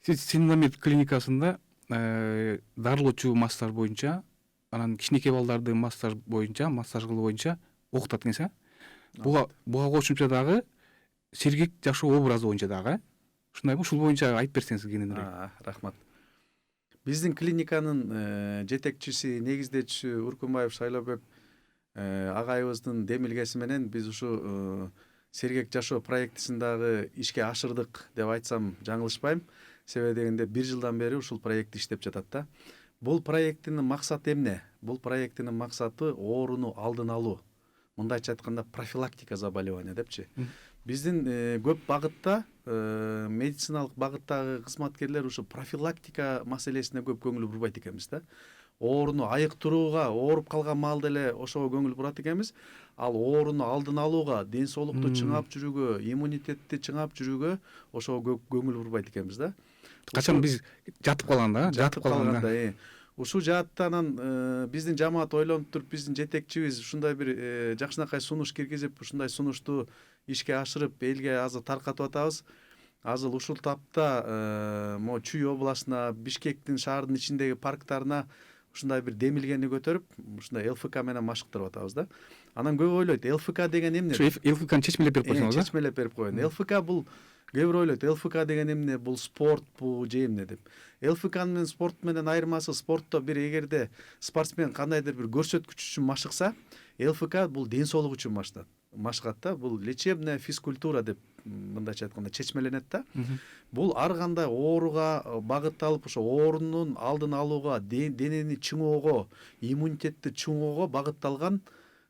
Сиз Синамед клиникасында дарылоочу массаж боюнча, анан кичинекей балдарды массаж кылуу боюнча окутат экенсиз, буга кошумча дагы сергек жашоо образы боюнча дагы, ушундайбы? Ушул боюнча айтып берсеңиз кененирээк. Рахмат. Биздин клиниканын жетекчиси, негиздечиси Уркунбаев Шайлообек агайыбыздын демилгеси менен биз ушу сергек жашоо проектисин дагы ишке ашырдык деп айтсам жаңылышпайм. Себеби дегенде 1 жылдан бери ушул проект иштеп жатат да. Бул проекттин максаты эмне? Бул проекттин максаты ооруну алдын алуу. Мындайча айтканда профилактика заболевания депчи. Биздин көп багытта медициналык багыттагы кызматкерлер ушу профилактика маселесине көп көңүл бурбайт экенбиз да. Ооруну айыктырууга, ооруп калган маалда эле ошого көңүл бурат экенбиз. Ал ооруну алдын алууга, ден соолукту чыңап жүрүүгө, иммунитетти чыңап жүрүүгө ошого көңүл бурбайт экенбиз да. Качан биз жатып калганда, ушул жаатта анан биздин жамаат ойлонуп туруп, биздин жетекчибиз ушундай бир жакшынакай сунуш киргизип, ушундай сунушту ишке ашырып, элге азыр таркатып атабыз. Азыр ушул тапта могу Чүй областына, Бишкектин шаардын ичиндеги парктарына ушундай бир демилгени көтөрүп, ушундай ЛФК менен машыктырып атабыз да. Анан көп ойлойт, ЛФК деген эмне? ЛФКны чечмелеп берип койсоңуз да? Чечмелеп берип коеюн. ЛФК бул кээ бир ойлойт, ЛФК деген эмне? Бул спортпу же эмне деп. ЛФК менен спорт менен айырмасы, спортто бир эгерде спортсмен кандайдыр бир көрсөткүч үчүн машыкса, ЛФК бул ден соолук үчүн машыгат да. Бул лечебная физкультура деп мындайча айтканда чечмеленет да. Бул ар кандай ооруга багытталып, ошо оорунун алдын алууга, денени чыңоого, иммунитетти чыңоого багытталган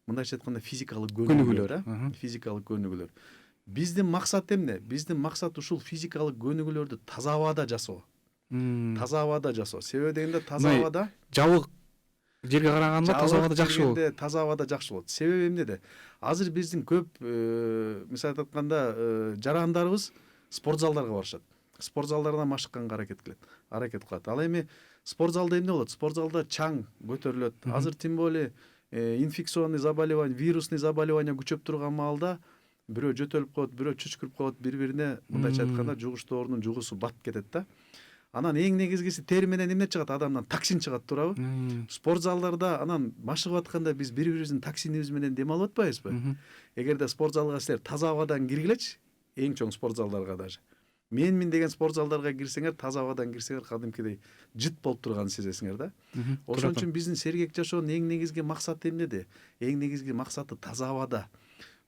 мындайча айтканда физикалык көнүгүүлөр, физикалык көнүгүүлөр. Биздин максат эмне? Биздин максат ушул физикалык көнүгүүлөрдү таза абада жасоо. Таза абада жасоо. Себеби дегенде таза абада жабык жерге караганда таза абада жакшы болот. Таза абада жакшы болот. Себеби эмнеде? Азыр биздин көп мисалы айтканда жарандарыбыз спорт залдарга барышат. Спорт залдарына машыкканга аракет кылат. Ал эми спорт залда эмне болот? Спорт залда чаң көтөрүлөт. Азыр тем более инфекционный заболевание, вирусный заболевание күчөп турган маалда бирөө жөтөлүп коет, бирөө чүчкүрүп коет, бири-бирине мындайча айтканда жугуштуу оорунун жугусу батып кетет да. Анан эң негизгиси тери менен эмне чыгат? Адамдан токсин чыгат, туурабы? Спорт залдарда анан машыгып атканда биз бири-бирибиздин токсинибиз менен дем алып атпайбызбы? Эгерде спорт залга силер таза абадан киргилечи, эң чоң спорт залдарга даже. Менмин деген спорт залдарга кирсеңер, таза абадан кирсеңер, кадимкидей жыт болуп турганын сезесиңер да. Ошон үчүн биздин сергек жашоонун эң негизги максаты эмнеде? Эң негизги максаты таза абада.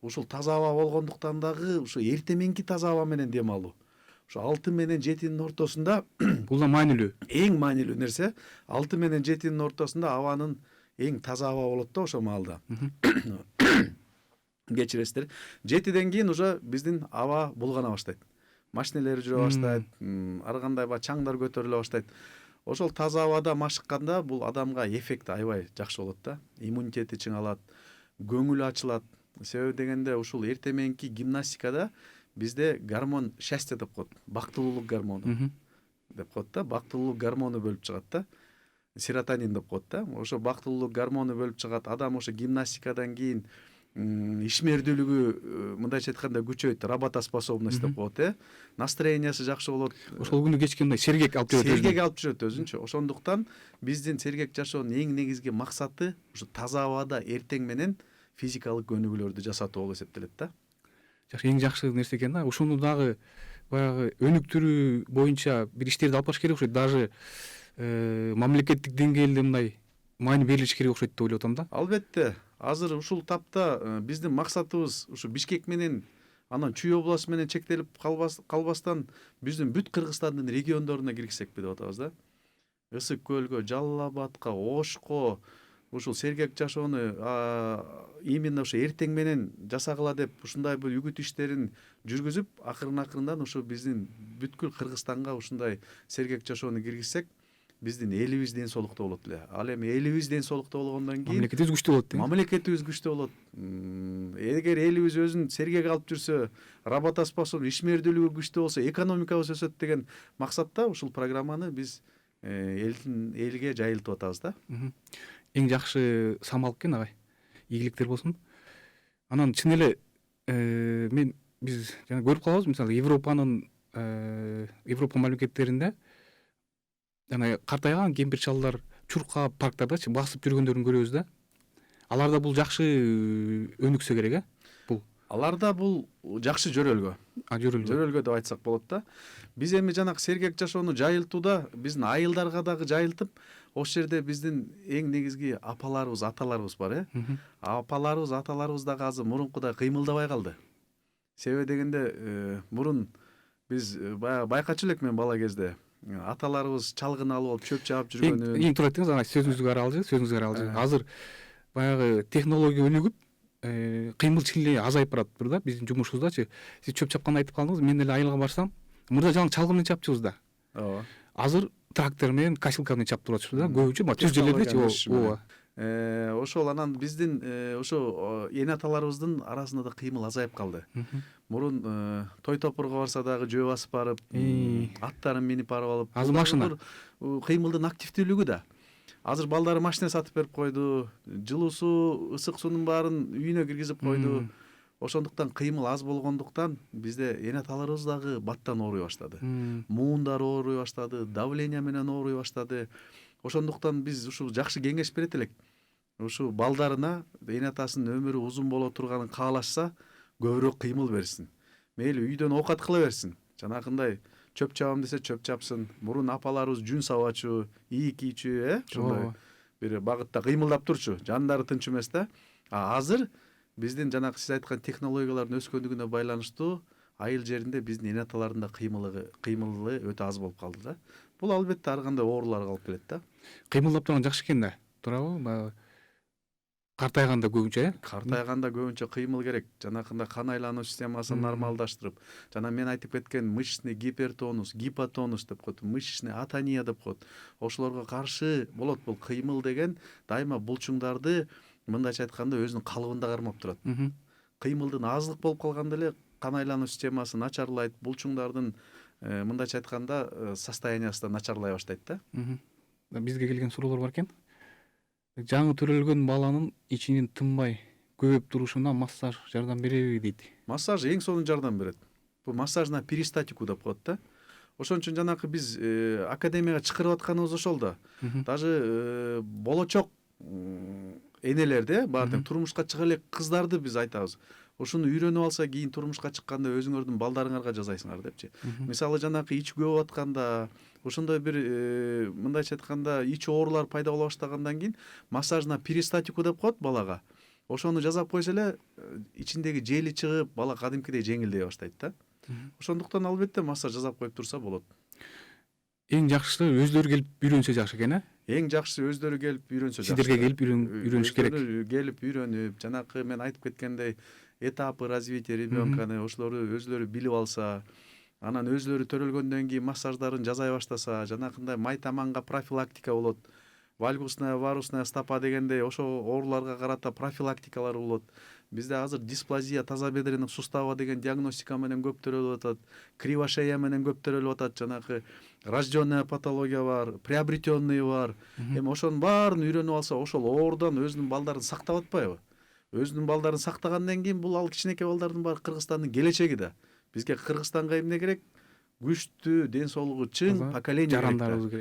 Ушул таза аба болгондуктан дагы ушу эртең мененки таза аба менен дем алуу. Ушу 6 менен 7-нин ортосунда бул да маанилүү. Эң маанилүү нерсе 6 менен 7-нин ортосунда абанын эң таза аба болот да ошол маалда. Кечиресиздер. 7ден кийин уже биздин аба булгана баштайт. Машинелер жүрө баштайт, ар кандай чаңдар көтөрүлө баштайт. Ошол таза абада машыкканда бул адамга эффекти аябай жакшы болот да. Иммунитети чыңалат, көңүлү ачылат. Себеби дегенде ушул эртең мененки гимнастикада бизде гормон счастья деп коет, бактылуулук гормону деп коет да, бактылуулук гормону бөлүп чыгат да, серотонин деп коет да. Ошо бактылуулук гормону бөлүп чыгат. Адам ошо гимнастикадан кийин ишмердүүлүгү мындайча айтканда күчөйт, работоспособность деп коет, настроениясы жакшы болот. Ошол күнү кечке мындай сергек алып жүрөт. Сергек алып жүрөт өзүнчө. Ошондуктан биздин сергек жашоонун эң негизги максаты ушу таза абада эртең менен физикалык көнүгүүлөрдү жасатуу болуп эсептелет да. Жакшы, эң жакшы нерсе экен да. Ушуну дагы баягы өнүктүрүү боюнча бир иштерди алып барыш керек окшойт. Даже мамлекеттик деңгээлде мындай маани берилиш керек окшойт деп ойлоп атам да. Албетте. Азыр ушул тапта биздин максатыбыз ушу Бишкек менен анан Чүй областы менен чектелип калбастан биздин бүт Кыргызстандын региондоруна киргизсек деп атабыз да. Ысык көлгө, Жалал Абадка, Ошко ушул сергек жашоону именно ошо эртең менен жасагыла деп ушундай бир үгүт иштерин жүргүзүп, акырын-акырындан ушу биздин бүткүл Кыргызстанга ушундай сергек жашоону киргизсек, биздин элибиз ден соолукта болот эле. Ал эми элибиз ден соолукта болгондон кийин мамлекетибиз күчтүү болот. Мамлекетибиз күчтүү болот. Эгер элибиз өзүн сергек алып жүрсө, работоспособный, ишмердүүлүгү күчтүү болсо, экономикабыз өсөт деген максатта ушул программаны биз элге жайылтып атабыз да. Эң жакшы самал экен агай. Ийгиликтер болсун. Анан чын эле биз жана көрүп калабыз, мисалы Европанын Европа мамлекеттеринде жана картайган кемпир чалдар чуркап парктардачы басып жүргөндөрүн көрөбүз да. Аларда бул жакшы өнүксө керек, бул Аларда бул жакшы жөрөлгө. жөрөлгө. Жөрөлгө деп айтсак болот да. Биз эми жанагы сергек жашоону жайылтууда биздин айылдарга дагы жайылтып, ошол жерде биздин эң негизги апаларыбыз, аталарыбыз бар, Апаларыбыз, аталарыбыз дагы азыр мурункудай кыймылдабай калды. Себеби дегенде мурун биз баягы байкачу элек мен бала кезде аталарыбыз чалгын алып алып чөп чаап жүргөнүн. Эң туура айттыңыз, ана сөзүңүзгө каралжы. Азыр баягы технология өнүгүп, кыймылчылык азайып баратыр да биздин жумушубуздачы. Сиз чөп чапканды айтып калдыңыз, мен деле айылга барсам, мурда жалаң чалгы менен чапчыбыз да. Ооба. Азыр трактор менен, косилка менен чаптырып атышпыз да. Көбүнчө түз жерлердечи. Ооба. Ошол анан биздин ошо эне аталарыбыздын арасында да кыймыл азайып калды. Мурун той топурга барса дагы жөө басып барып, аттарын минип барып алып, Азыр машина. Кыймылдын активдүүлүгү да. Азыр балдары машина сатып берип койду, жылуу суу, ысык суунун баарын үйүнө киргизип койду. Ошондуктан кыймыл аз болгондуктан бизде эне аталарыбыз дагы баттан ооруй баштады. Муундары ооруй баштады, давление менен ооруй баштады. Ошондуктан биз ушул жакшы кеңеш берет элек. Ушу балдарына эне атасынын өмүрү узун боло турганын каалашса, көбүрөөк кыймыл берсин. Мейли үйдөн оокат кыла берсин. Жанагындай чөп чабам десе чөп чапсын. Мурун апаларыбыз жүн сабачу, ийик кийчү, ошондой бир багытта кыймылдап турчу. Жандары тынч эмес да. Азыр биздин жанагы сиз айткан технологиялардын өскөндүгүнө байланыштуу айыл жеринде биздин эне аталардын да кыймылы өтө аз болуп калды да. Бул албетте ар кандай ооруларга алып келет да. Кыймылдап турган жакшы экен да. Туурабы? Картайганда көбүнчө, Картайганда көбүнчө кыймыл керек. Жанакындай кан айлануу системасын нормалдаштырып, жана мен айтып кеткен мышечный гипертонус, гипотонус деп коет, мышечный атония деп коет. Ошолорго каршы болот бул кыймыл деген дайыма булчуңдарды мындайча айтканда өзүнүн калыбында кармап турат. Кыймылдын аздык болуп калганда эле кан айлануу системасы начарлайт, булчуңдардын мындайча айтканда состояниясы да начарлай баштайт да. Бизге келген суроолор бар экен. Жаңы төрөлгөн баланын ичинин тынбай көбөйүп турушуна массаж жардам береби дейт. Массаж эң сонун жардам берет. Бул массажна перистатику деп коет да. Ошон үчүн жанакы биз академияга чакырып атканыбыз ошол да. Даже болочок энелерди, баардык турмушка чыга элек кыздарды биз айтабыз. Ушуну үйрөнүп алса кийин турмушка чыкканда өзүңөрдүн балдарыңарга жасайсыңар депчи. Мисалы жанакы ич көп атканда, ошондой бир мындайча айтканда ич оорулар пайда боло баштагандан кийин массажна перистатику деп коет балага. Ошону жасап койсо эле ичиндеги жели чыгып, бала кадимкидей жеңилдей баштайт да. Ошондуктан албетте массаж жасап коюп турса болот. Эң жакшысы өздөрү келип үйрөнсө жакшы экен, Эң жакшысы өздөрү келип үйрөнсө жакшы. Сиздерге келип үйрөнүш керек. Келип үйрөнүп, жанакы мен айтып кеткендей этапы развития ребенканы ошолору өзлөрү билип алса, анан өзлөрү төрөлгөндөн кийин массаждарын жасай баштаса, жанакындай май таманга профилактика болот. Вальгусная, варусная стопа дегендей ошо ооруларга карата профилактикалар болот. Бизде азыр дисплазия тазобедренных сустава деген диагностика менен көп төрөлүп атат. Кривошея менен көп төрөлүп атат. Жанакы рожденная патология бар, приобретенный бар. Эми ошонун баарын үйрөнүп алса, ошол оорудан өзүнүн балдарын сактап атпайбы? Өзүнүн балдарын сактагандан кийин бул ал кичинекей балдардын баары Кыргызстандын келечеги да. Бизге Кыргызстанга эмне керек? Күчтүү, ден соолугу чың поколение керек.